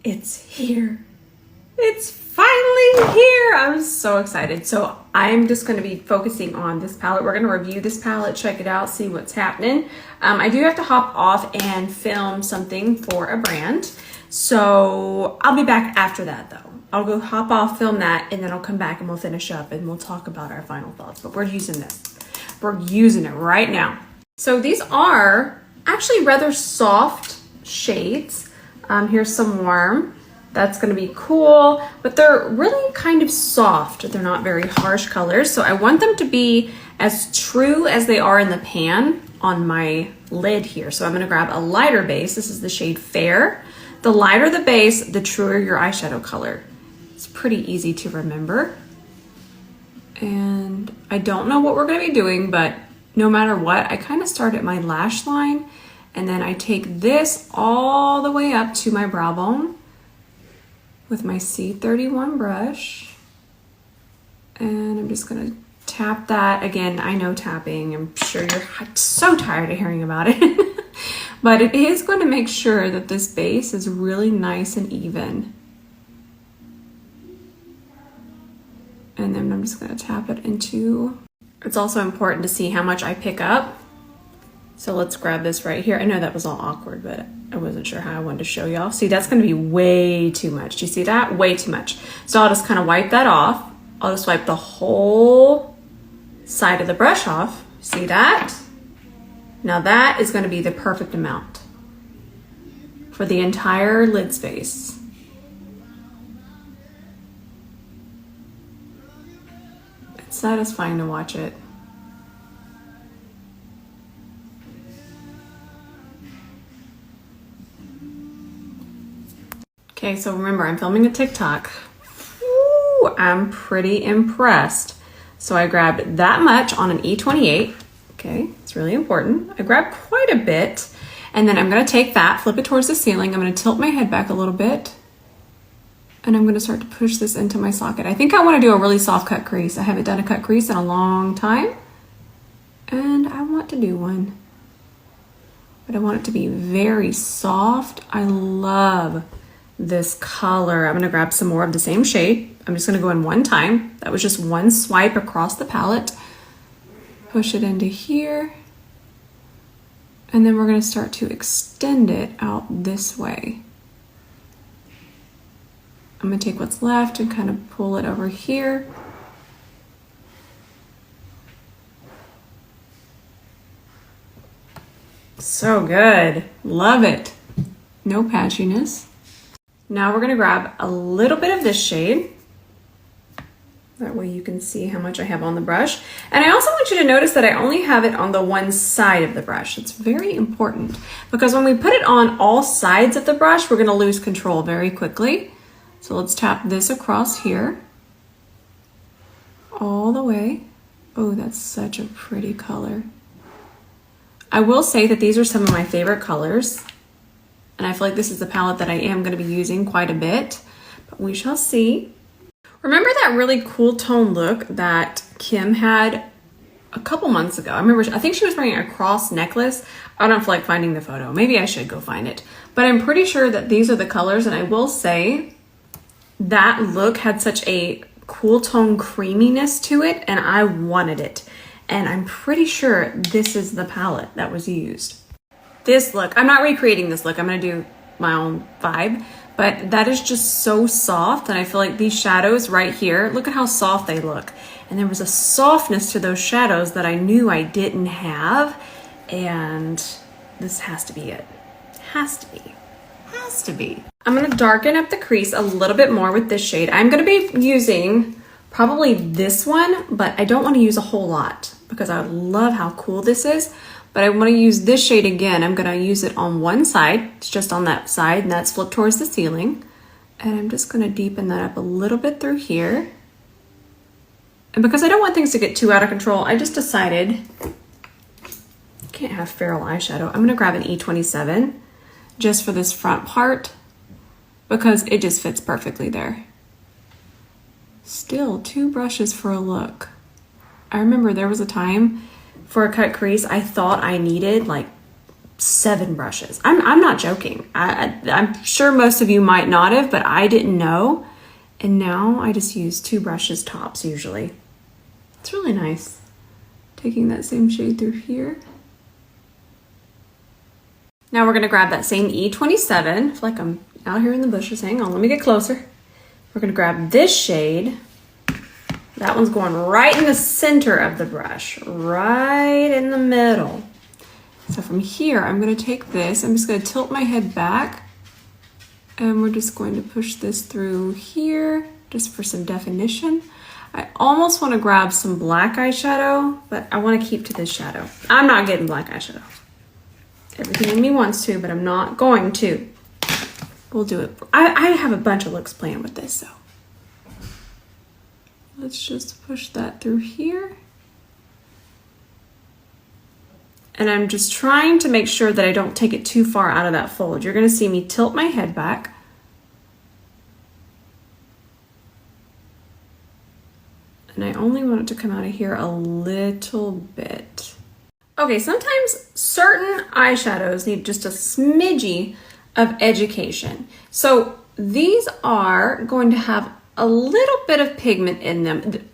It's here. It's finally here. I'm so excited. So I'm just going to be focusing on this palette. We're going to review this palette, check it out, see what's happening. I do have to hop off and film something for a brand. So I'll be back after that though. I'll go hop off, film that, and then I'll come back and we'll finish up and we'll talk about our final thoughts. But we're using this. We're using it right now. So these are actually rather soft shades. Here's some warm. That's gonna be cool, but they're really kind of soft. They're not very harsh colors. So I want them to be as true as they are in the pan on my lid here. So I'm gonna grab a lighter base. This is the shade Fair. The lighter the base, the truer your eyeshadow color. It's pretty easy to remember. And I don't know what we're gonna be doing, but no matter what, I kind of start at my lash line and then I take this all the way up to my brow bone with my C31 brush. And I'm just gonna tap that. Again, I know tapping, I'm sure you're so tired of hearing about it. But it is going to make sure that this base is really nice and even. And then I'm just gonna tap it into, it's also important to see how much I pick up. So let's grab this right here. I know that was all awkward, but I wasn't sure how I wanted to show y'all. See, that's gonna be way too much. Do you see that? Way too much. So I'll just kind of wipe that off. I'll just wipe the whole side of the brush off. See that? Now that is gonna be the perfect amount for the entire lid space. It's satisfying to watch it. Okay, so remember, I'm filming a TikTok. Ooh, I'm pretty impressed. So I grabbed that much on an E28. Okay, it's really important. I grabbed quite a bit. And then I'm gonna take that, flip it towards the ceiling. I'm gonna tilt my head back a little bit. And I'm gonna start to push this into my socket. I think I wanna do a really soft cut crease. I haven't done a cut crease in a long time. And I want to do one. But I want it to be very soft. I love this color. I'm gonna grab some more of the same shade. I'm just gonna go in one time. That was just one swipe across the palette. Push it into here. And then we're gonna start to extend it out this way. I'm gonna take what's left and kind of pull it over here. So good, love it. No patchiness. Now we're gonna grab a little bit of this shade. That way you can see how much I have on the brush. And I also want you to notice that I only have it on the one side of the brush. It's very important because when we put it on all sides of the brush, we're gonna lose control very quickly. So let's tap this across here, all the way. Oh, that's such a pretty color. I will say that these are some of my favorite colors. And I feel like this is the palette that I am going to be using quite a bit, but we shall see. Remember that really cool tone look that Kim had a couple months ago? I think she was wearing a cross necklace. I don't feel like finding the photo. Maybe I should go find it. But I'm pretty sure that these are the colors, and I will say that look had such a cool tone creaminess to it, and I wanted it. And I'm pretty sure this is the palette that was used. This look, I'm not recreating this look, I'm gonna do my own vibe, but that is just so soft, and I feel like these shadows right here, look at how soft they look. And there was a softness to those shadows that I knew I didn't have, and this has to be it. Has to be. Has to be. I'm gonna darken up the crease a little bit more with this shade. I'm gonna be using probably this one, but I don't wanna use a whole lot because I love how cool this is. But I want to use this shade again. I'm going to use it on one side. It's just on that side, and that's flipped towards the ceiling. And I'm just going to deepen that up a little bit through here. And because I don't want things to get too out of control, I just decided I can't have feral eyeshadow. I'm going to grab an E27 just for this front part because it just fits perfectly there. Still 2 brushes for a look. I remember there was a time for a cut crease, I thought I needed like 7 brushes. I'm not joking. I'm sure most of you might not have, but I didn't know. And now I just use 2 brushes tops usually. It's really nice. Taking that same shade through here. Now we're gonna grab that same E27. I feel like I'm out here in the bushes. Hang on, let me get closer. We're gonna grab this shade. That one's going right in the center of the brush, right in the middle. So from here, I'm gonna take this, I'm just gonna tilt my head back, and we're just going to push this through here, just for some definition. I almost wanna grab some black eyeshadow, but I wanna keep to this shadow. I'm not getting black eyeshadow. Everything in me wants to, but I'm not going to. We'll do it. I have a bunch of looks planned with this, so. Let's just push that through here. And I'm just trying to make sure that I don't take it too far out of that fold. You're gonna see me tilt my head back. And I only want it to come out of here a little bit. Okay, sometimes certain eyeshadows need just a smidgy of education. So these are going to have a little bit of pigment in them.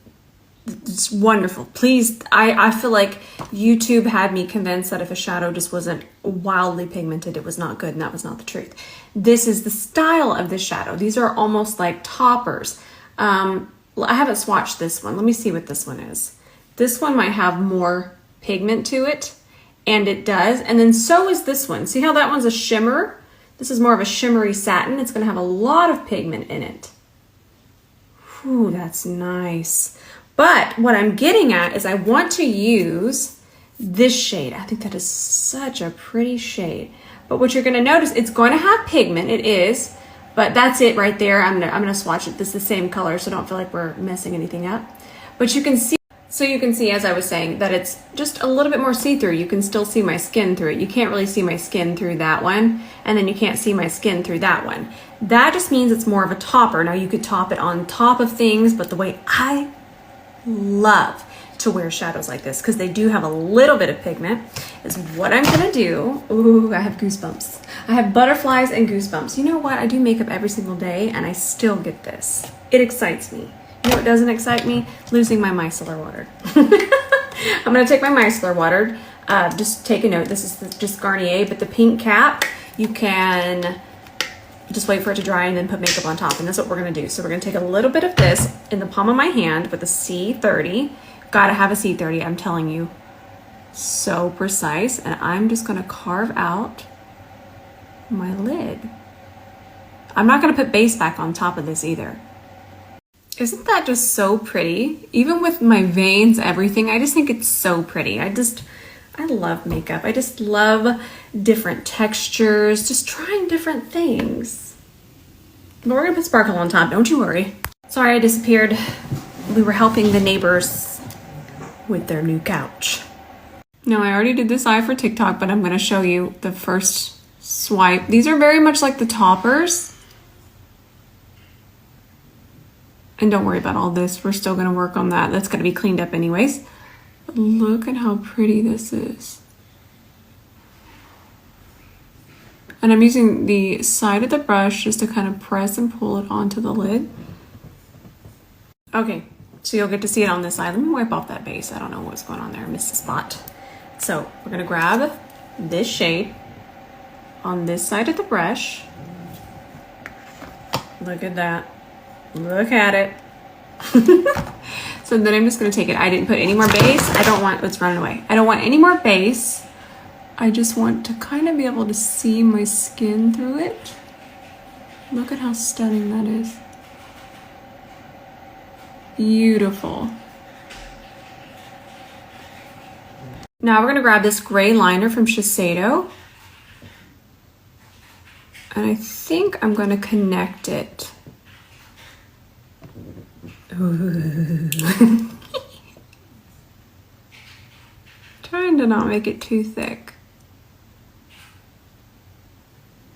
It's wonderful. Please, I feel like YouTube had me convinced that if a shadow just wasn't wildly pigmented, it was not good, and that was not the truth. This is the style of the shadow. These are almost like toppers. I haven't swatched this one. Let me see what this one is. This one might have more pigment to it, and it does. And then so is this one. See how that one's a shimmer? This is more of a shimmery satin. It's gonna have a lot of pigment in it. Ooh, that's nice. But what I'm getting at is I want to use this shade. I think that is such a pretty shade. But what you're gonna notice, it's going to have pigment, it is, but that's it right there. I'm gonna swatch it. This is the same color, so don't feel like we're messing anything up. But you can see, as I was saying, that it's just a little bit more see-through. You can still see my skin through it. You can't really see my skin through that one, and then you can't see my skin through that one. That just means it's more of a topper. Now you could top it on top of things, but the way I love to wear shadows like this, because they do have a little bit of pigment, is what I'm gonna do. Ooh, I have goosebumps. I have butterflies and goosebumps. You know what? I do makeup every single day, and I still get this. It excites me. You know what doesn't excite me? Losing my micellar water. I'm gonna take my micellar water. Just take a note. This is just Garnier, but the pink cap, you can just wait for it to dry and then put makeup on top. And that's what we're gonna do. So we're gonna take a little bit of this in the palm of my hand with a C30. Gotta have a C30, I'm telling you. So precise. And I'm just gonna carve out my lid. I'm not gonna put base back on top of this either. Isn't that just so pretty? Even with my veins, everything, I just think it's so pretty. I love makeup. I just love different textures, just trying different things. But we're gonna put sparkle on top, don't you worry. Sorry I disappeared. We were helping the neighbors with their new couch. Now I already did this eye for TikTok, but I'm gonna show you the first swipe. These are very much like the toppers. And don't worry about all this. We're still gonna work on that. That's gonna be cleaned up anyways. But look at how pretty this is. And I'm using the side of the brush just to kind of press and pull it onto the lid. Okay, so you'll get to see it on this side. Let me wipe off that base. I don't know what's going on there. I missed a spot. So we're gonna grab this shade on this side of the brush. Look at that. Look at it. So then I'm just gonna take it. I didn't put any more base. I don't want, it's running away. I don't want any more base. I just want to kind of be able to see my skin through it. Look at how stunning that is. Beautiful. Now we're gonna grab this gray liner from Shiseido. And I think I'm gonna connect it. Trying to not make it too thick.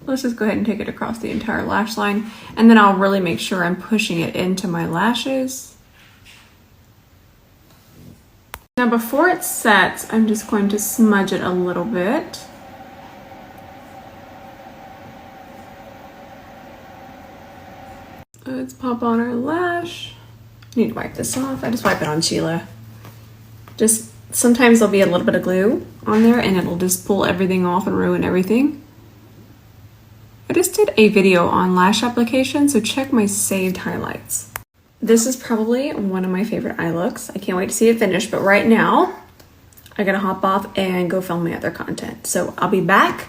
Let's just go ahead and take it across the entire lash line, and then I'll really make sure I'm pushing it into my lashes. Now before it sets, I'm just going to smudge it a little bit. Let's pop on our lash. I need to wipe this off. I just wipe it on Sheila. Just sometimes there'll be a little bit of glue on there and it'll just pull everything off and ruin everything. I just did a video on lash application, so check my saved highlights. This is probably one of my favorite eye looks. I can't wait to see it finished, but right now I gotta hop off and go film my other content. So I'll be back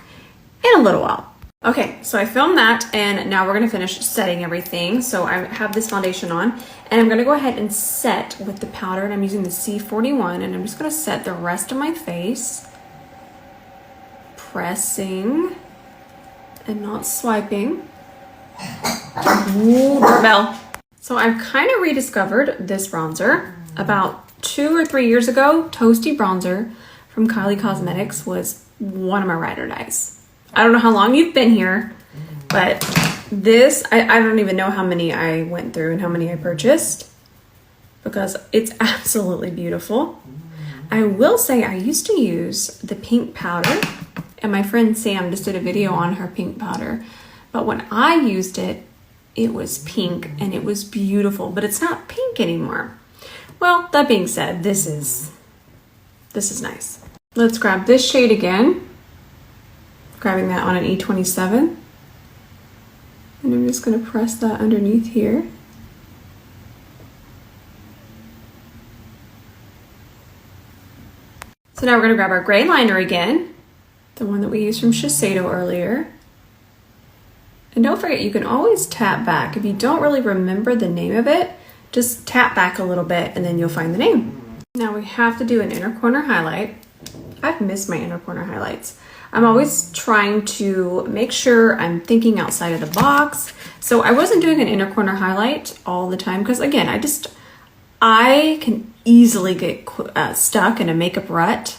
in a little while. Okay, so I filmed that and now we're gonna finish setting everything. So I have this foundation on and I'm gonna go ahead and set with the powder, and I'm using the C41, and I'm just gonna set the rest of my face, pressing and not swiping. Ooh, doorbell. So I've kind of rediscovered this bronzer. About 2 or 3 years ago, Toasty Bronzer from Kylie Cosmetics was one of my ride or dies. I don't know how long you've been here, but this, I don't even know how many I went through and how many I purchased because it's absolutely beautiful. I will say I used to use the pink powder, and my friend Sam just did a video on her pink powder. But when I used it, it was pink and it was beautiful, but it's not pink anymore. Well, that being said, this is nice. Let's grab this shade again. Grabbing that on an E27. And I'm just gonna press that underneath here. So now we're gonna grab our gray liner again, the one that we used from Shiseido earlier. And don't forget, you can always tap back. If you don't really remember the name of it, just tap back a little bit and then you'll find the name. Now we have to do an inner corner highlight. I've missed my inner corner highlights. I'm always trying to make sure I'm thinking outside of the box. So I wasn't doing an inner corner highlight all the time because, again, I can easily get stuck in a makeup rut.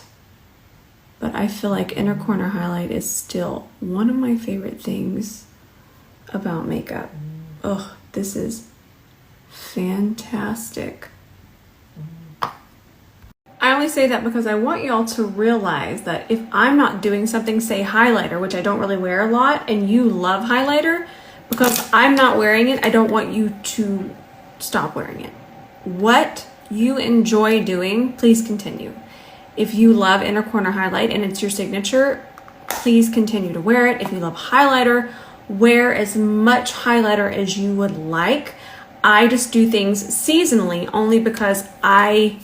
But I feel like inner corner highlight is still one of my favorite things about makeup. Oh, this is fantastic. I only say that because I want y'all to realize that if I'm not doing something, say highlighter, which I don't really wear a lot, and you love highlighter, because I'm not wearing it, I don't want you to stop wearing it. What you enjoy doing, please continue. If you love inner corner highlight and it's your signature, please continue to wear it. If you love highlighter, wear as much highlighter as you would like. I just do things seasonally only because I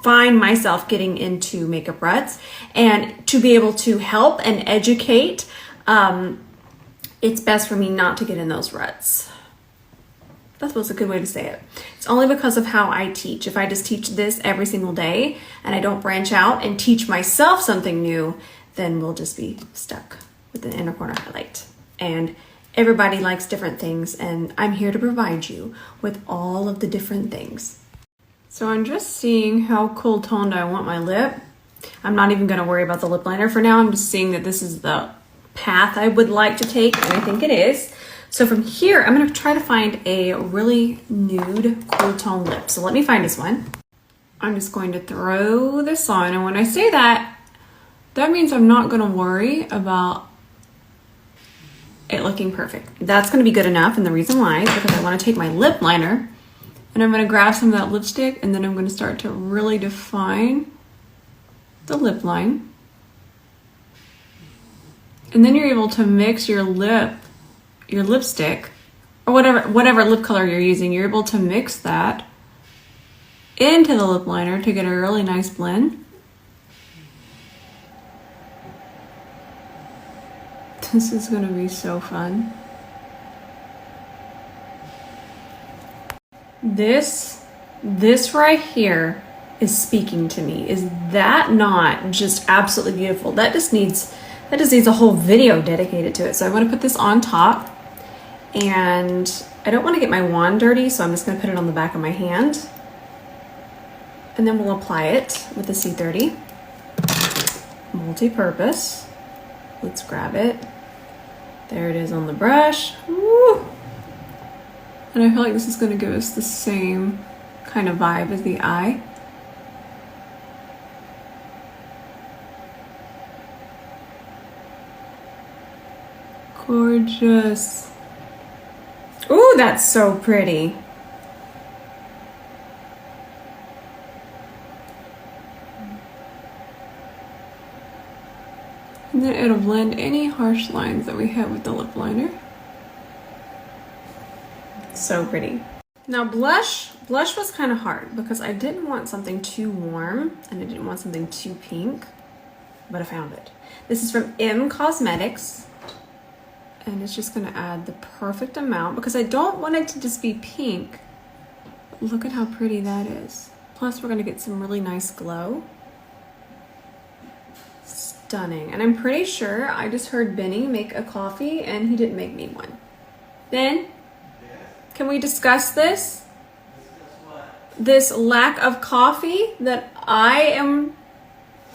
find myself getting into makeup ruts, and to be able to help and educate, it's best for me not to get in those ruts. That was a good way to say it. It's only because of how I teach. If I just teach this every single day and I don't branch out and teach myself something new, then we'll just be stuck with an inner corner highlight. And everybody likes different things, and I'm here to provide you with all of the different things. So I'm just seeing how cool toned I want my lip. I'm not even gonna worry about the lip liner for now. I'm just seeing that this is the path I would like to take, and I think it is. So from here, I'm gonna try to find a really nude, cool tone lip. So let me find this one. I'm just going to throw this on, and when I say that, that means I'm not gonna worry about it looking perfect. That's gonna be good enough, and the reason why is because I wanna take my lip liner and I'm gonna grab some of that lipstick, and then I'm gonna start to really define the lip line. And then you're able to mix your lipstick, or whatever lip color you're using, you're able to mix that into the lip liner to get a really nice blend. This is gonna be so fun. This right here is speaking to me. Is that not just absolutely beautiful? That just needs a whole video dedicated to it. So I'm gonna put this on top, and I don't wanna get my wand dirty, so I'm just gonna put it on the back of my hand. And then we'll apply it with the C30. Multi-purpose. Let's grab it. There it is on the brush. Woo! And I feel like this is gonna give us the same kind of vibe as the eye. Gorgeous. Ooh, that's so pretty. And then it'll blend any harsh lines that we have with the lip liner. So pretty. Now blush was kind of hard because I didn't want something too warm and I didn't want something too pink, but I found it. This is from M Cosmetics and it's just gonna add the perfect amount because I don't want it to just be pink. Look at how pretty that is. Plus we're gonna get some really nice glow. Stunning. And I'm pretty sure I just heard Benny make a coffee and he didn't make me one. Ben? Can we discuss this? This lack of coffee that I am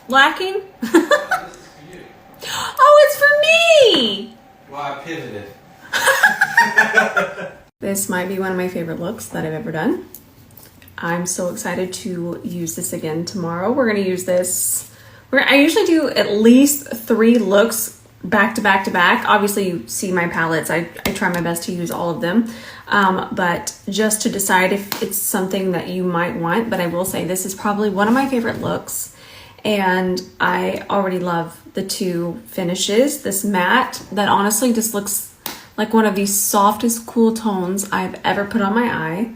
lacking? Oh, it's for me! Well, I pivoted. This might be one of my favorite looks that I've ever done. I'm so excited to use this again tomorrow. We're gonna use this. I usually do at least 3 looks back to back to back. Obviously you see my palettes. I try my best to use all of them. But just to decide if it's something that you might want, but I will say this is probably one of my favorite looks. And I already love the 2 finishes. This matte that honestly just looks like one of the softest cool tones I've ever put on my eye.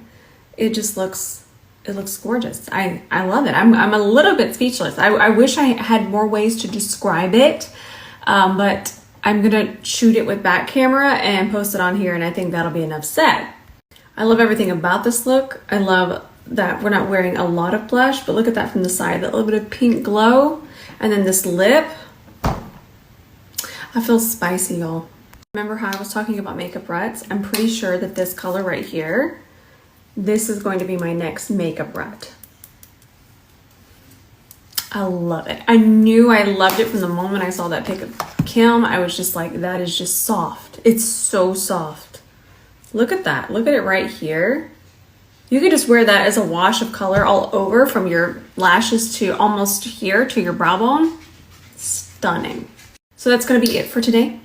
It just looks, it looks gorgeous. I love it. I'm a little bit speechless. I wish I had more ways to describe it. But I'm gonna shoot it with back camera and post it on here and I think that'll be enough said. I love everything about this look. I love that we're not wearing a lot of blush, but look at that from the side, that little bit of pink glow. And then this lip, I feel spicy, y'all. Remember how I was talking about makeup ruts? I'm pretty sure that this color right here, this is going to be my next makeup rut. I love it. I knew I loved it from the moment I saw that pic of Kim. I was just like, that is just soft. It's so soft. Look at that. Look at it right here. You could just wear that as a wash of color all over from your lashes to almost here to your brow bone. Stunning. So that's going to be it for today.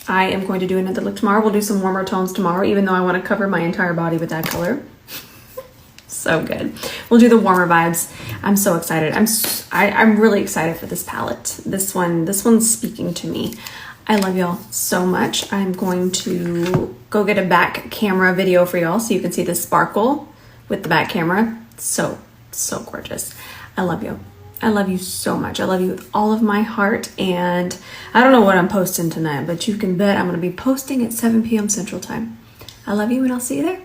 I am going to do another look tomorrow. We'll do some warmer tones tomorrow, even though I want to cover my entire body with that color. So good. We'll do the warmer vibes. I'm so excited. I'm really excited for this palette. This one's speaking to me. I love y'all so much. I'm going to go get a back camera video for y'all so you can see the sparkle with the back camera. So gorgeous. I love you. I love you so much. I love you with all of my heart. And I don't know what I'm posting tonight, but you can bet I'm going to be posting at 7 p.m. Central Time. I love you and I'll see you there.